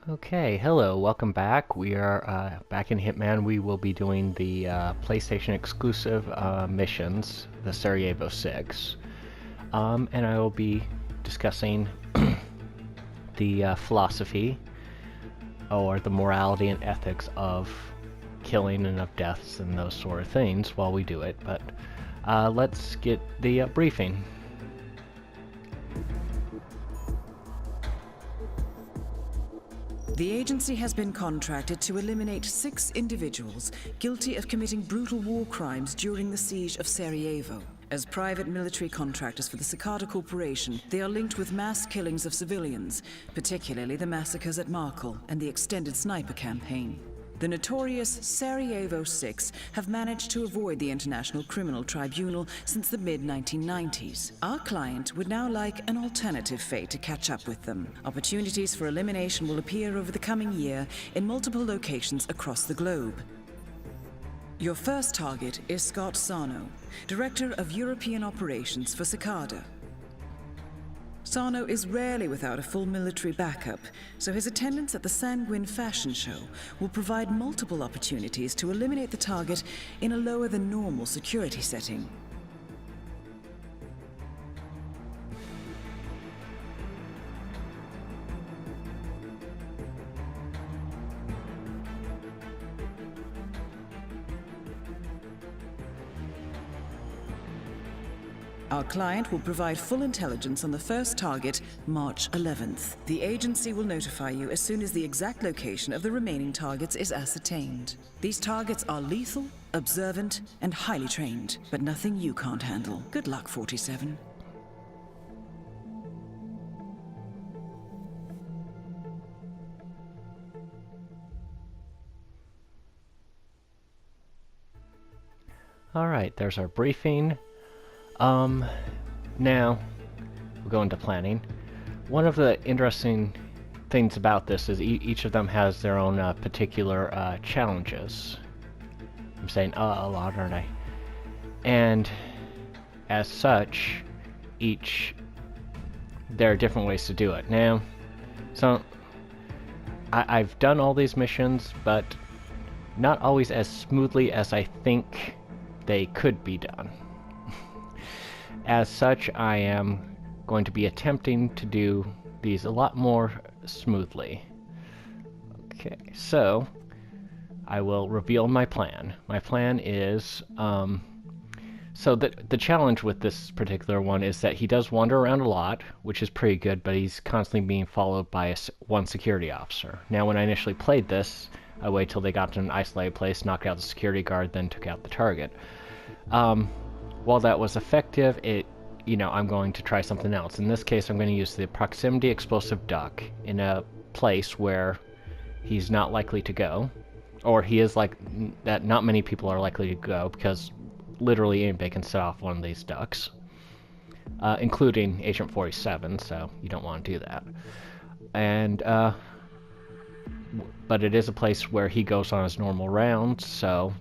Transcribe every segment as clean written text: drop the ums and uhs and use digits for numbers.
Okay, hello, welcome back. We are back in Hitman. We will be doing the PlayStation exclusive missions, the Sarajevo 6. And I will be discussing the philosophy or the morality and ethics of killing and of deaths and those sort of things while we do it. But let's get the briefing. The agency has been contracted to eliminate 6 individuals guilty of committing brutal war crimes during the siege of Sarajevo. As private military contractors for the Cicada Corporation, they are linked with mass killings of civilians, particularly the massacres at Markel and the extended sniper campaign. The notorious Sarajevo 6 have managed to avoid the International Criminal Tribunal since the mid-1990s. Our client would now like an alternative fate to catch up with them. Opportunities for elimination will appear over the coming year in multiple locations across the globe. Your first target is Scott Sarno, Director of European Operations for Cicada. Sarno is rarely without a full military backup, so his attendance at the Sanguine fashion show will provide multiple opportunities to eliminate the target in a lower than normal security setting. Our client will provide full intelligence on the first target, March 11th. The agency will notify you as soon as the exact location of the remaining targets is ascertained. These targets are lethal, observant, and highly trained, but nothing you can't handle. Good luck, 47. Alright, there's our briefing. Now, we'll go into planning. One of the interesting things about this is each of them has their own particular challenges. I'm saying a lot, aren't I? And as such, there are different ways to do it. Now, so I've done all these missions, but not always as smoothly as I think they could be done. As such, I am going to be attempting to do these a lot more smoothly. Okay, so I will reveal my plan. My plan is, so the challenge with this particular one is that he does wander around a lot, which is pretty good, but he's constantly being followed by one security officer. Now, when I initially played this, I waited till they got to an isolated place, knocked out the security guard, then took out the target. While that was effective, I'm going to try something else. In this case, I'm going to use the proximity explosive duck in a place where he's not likely to go, or he is like that. Not many people are likely to go because literally anybody can set off one of these ducks, including Agent 47. So you don't want to do that. And but it is a place where he goes on his normal rounds. So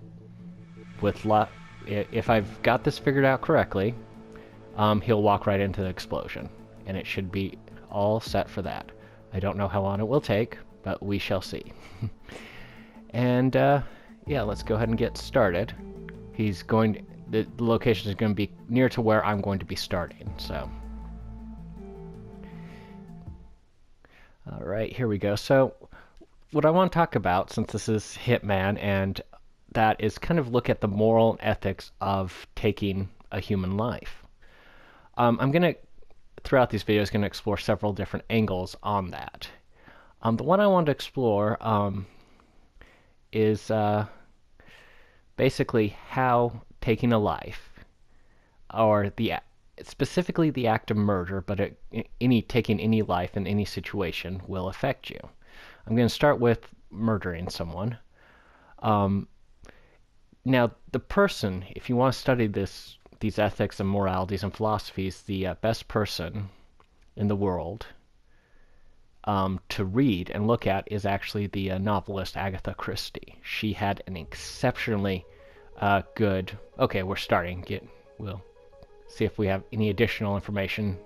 with luck, if I've got this figured out correctly, he'll walk right into the explosion, and it should be all set for that. I don't know how long it will take, but we shall see. And yeah, let's go ahead and get started. The location is going to be near to where I'm going to be starting, so. Alright, here we go. So, what I want to talk about, since this is Hitman, and that is kind of look at the moral and ethics of taking a human life. I'm going to, throughout these videos, going to explore several different angles on that. The one I want to explore is basically how taking a life, or specifically the act of murder, but taking any life in any situation will affect you. I'm going to start with murdering someone. Now, the person, if you want to study these ethics and moralities and philosophies, the best person in the world to read and look at is actually the novelist Agatha Christie. She had an exceptionally good... Okay, we're starting. We'll see if we have any additional information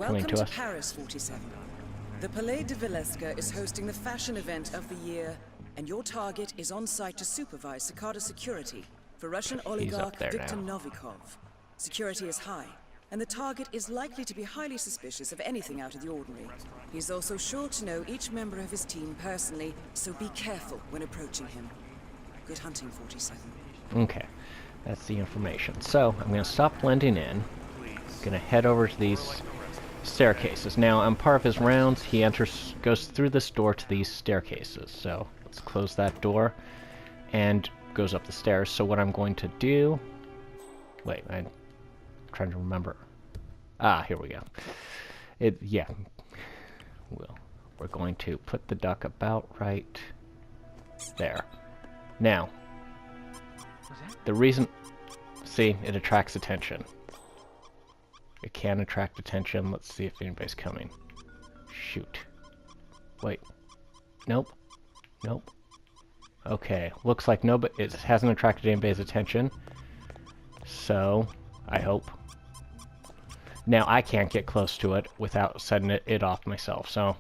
coming to us. Welcome to Paris, 47. The Palais de Veleska is hosting the fashion event of the year, and your target is on site to supervise Cicada security for Russian oligarch Viktor Novikov. Security is high, and the target is likely to be highly suspicious of anything out of the ordinary. He's also sure to know each member of his team personally, so be careful when approaching him. Good hunting, 47. Okay, that's the information. So, I'm going to stop blending in. I'm going to head over to these staircases. Now, on part of his rounds, he goes through this door to these staircases. So, let's close that door, and goes up the stairs. So what I'm going to do... Wait, I'm trying to remember. Ah, here we go. Yeah. We're going to put the duck about right there. Now, the reason... See, it attracts attention. It can attract attention. Let's see if anybody's coming. Shoot. Wait. Nope. Nope. Okay. Looks like nobody... It hasn't attracted anybody's attention. So, I hope. Now, I can't get close to it without setting it off myself, so...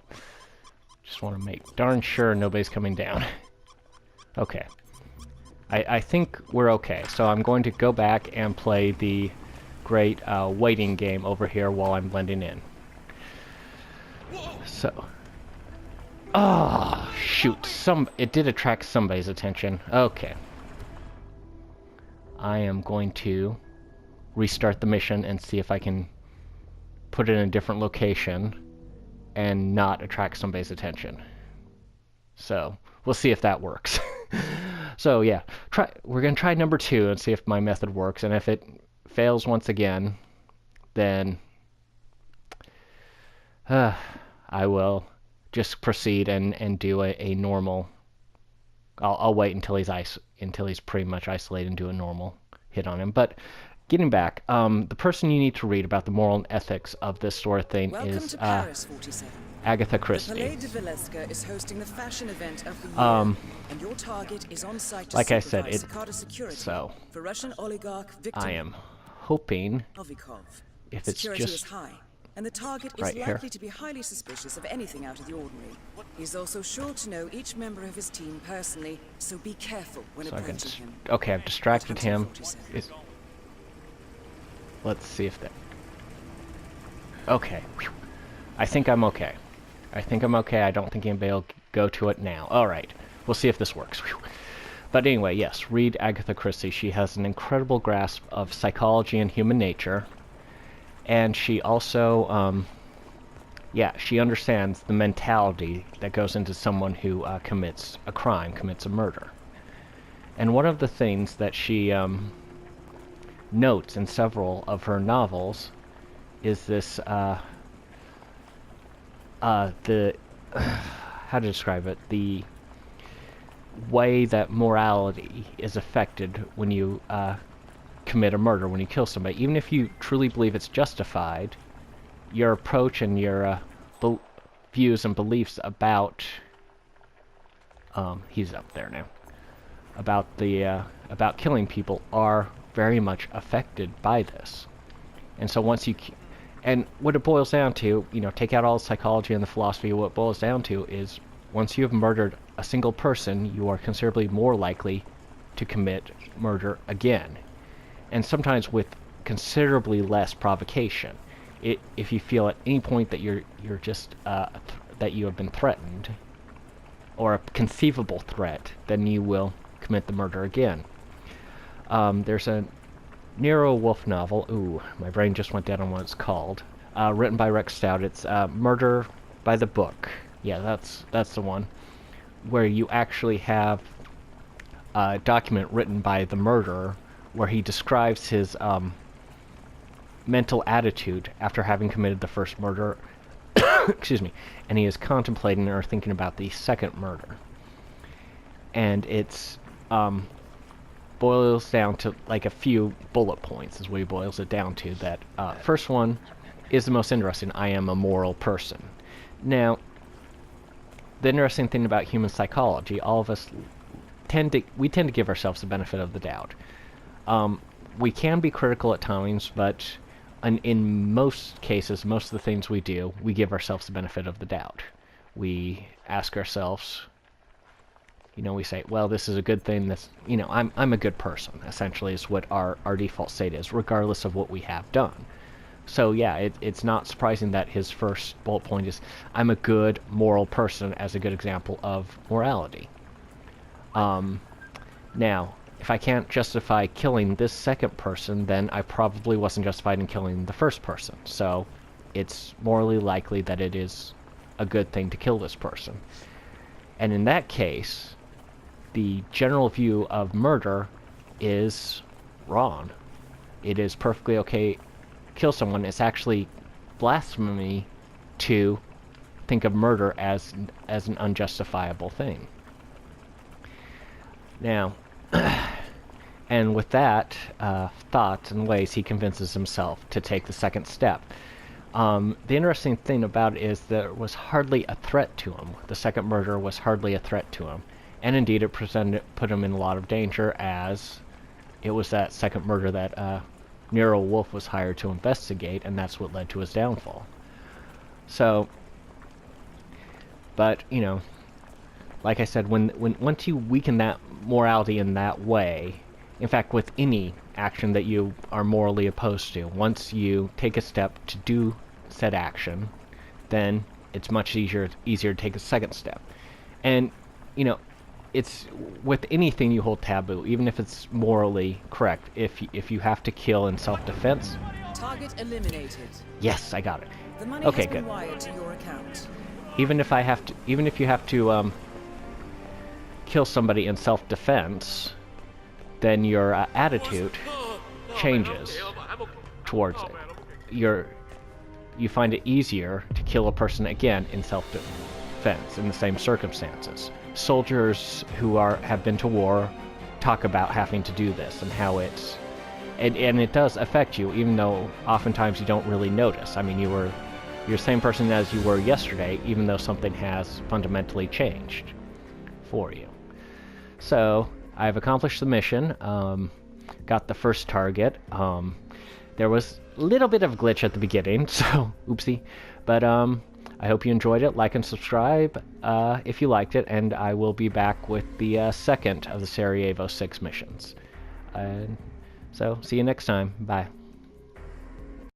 Just want to make darn sure nobody's coming down. Okay. I think we're okay, so I'm going to go back and play the great waiting game over here while I'm blending in. So... Oh, shoot. It did attract somebody's attention. Okay. I am going to restart the mission and see if I can put it in a different location and not attract somebody's attention. So, we'll see if that works. So, yeah. We're going to try number 2 and see if my method works. And if it fails once again, then I will just proceed and do a normal... I'll wait until he's pretty much isolated and do a normal hit on him. But getting back, the person you need to read about the moral and ethics of this sort of thing is Paris, 47. Agatha Christie. The Palais de Veleska is hosting the fashion event of the year, and your target is on site to like I said, Cicada security for Russian oligarch Viktor I am hoping Novikov. if it's Security just is high, and the target is right likely here. to be highly suspicious of anything out of the ordinary. He's also sure to know each member of his team personally, so be careful when approaching him. Okay, I've distracted him. 47. Let's see if that... Okay. I think I'm okay. I think I'm okay. I don't think anybody will go to it now. Alright. We'll see if this works. But anyway, yes, read Agatha Christie. She has an incredible grasp of psychology and human nature. And she also, she understands the mentality that goes into someone who commits a crime, commits a murder. And one of the things that she notes in several of her novels is this, how to describe it, the way that morality is affected when you commit a murder, when you kill somebody. Even if you truly believe it's justified, your approach and your views and beliefs about he's up there now, about killing people are very much affected by this. And so once you and what it boils down to, take out all the psychology and the philosophy, what it boils down to is once you have murdered a single person, you are considerably more likely to commit murder again. And sometimes with considerably less provocation. If you feel at any point that you're just that you have been threatened, or a conceivable threat, then you will commit the murder again. There's a Nero Wolfe novel. Ooh, my brain just went dead on what it's called. Written by Rex Stout. It's Murder by the Book. Yeah, that's the one, where you actually have a document written by the murderer where he describes his mental attitude after having committed the first murder, excuse me, and he is contemplating or thinking about the second murder. And it's boils down to like a few bullet points is what he boils it down to. That first one is the most interesting. I am a moral person. Now, the interesting thing about human psychology, all of us tend to give ourselves the benefit of the doubt. We can be critical at times, but in most cases, most of the things we do, we give ourselves the benefit of the doubt. We ask ourselves, we say, well, this is a good thing. This, I'm a good person, essentially, is what our default state is, regardless of what we have done. So yeah, it's not surprising that his first bullet point is, I'm a good, moral person, as a good example of morality. Now, if I can't justify killing this second person, then I probably wasn't justified in killing the first person. So it's morally likely that it is a good thing to kill this person. And in that case, the general view of murder is wrong. It is perfectly okay to kill someone. It's actually blasphemy to think of murder as an unjustifiable thing. Now, and with that thought and ways, he convinces himself to take the second step. The interesting thing about it is that it was hardly a threat to him. The second murder was hardly a threat to him. And indeed, it put him in a lot of danger, as it was that second murder that Nero Wolfe was hired to investigate, and that's what led to his downfall. So, but, like I said, once you weaken that morality in that way, in fact, with any action that you are morally opposed to, once you take a step to do said action, then it's much easier to take a second step. And, it's with anything you hold taboo, even if it's morally correct. If you have to kill in self-defense. Target eliminated. Yes, I got it. The money Okay, has been good. wired to your account. Even if you have to kill somebody in self-defense, then your attitude changes towards it. You find it easier to kill a person again in self-defense in the same circumstances. Soldiers who have been to war talk about having to do this and how and it does affect you, even though oftentimes you don't really notice. I mean, you're the same person as you were yesterday, even though something has fundamentally changed for you. So I've accomplished the mission, got the first target. There was a little bit of a glitch at the beginning, so oopsie, but I hope you enjoyed it. Like and subscribe if you liked it, and I will be back with the second of the Sarajevo 6 missions. So, see you next time. Bye.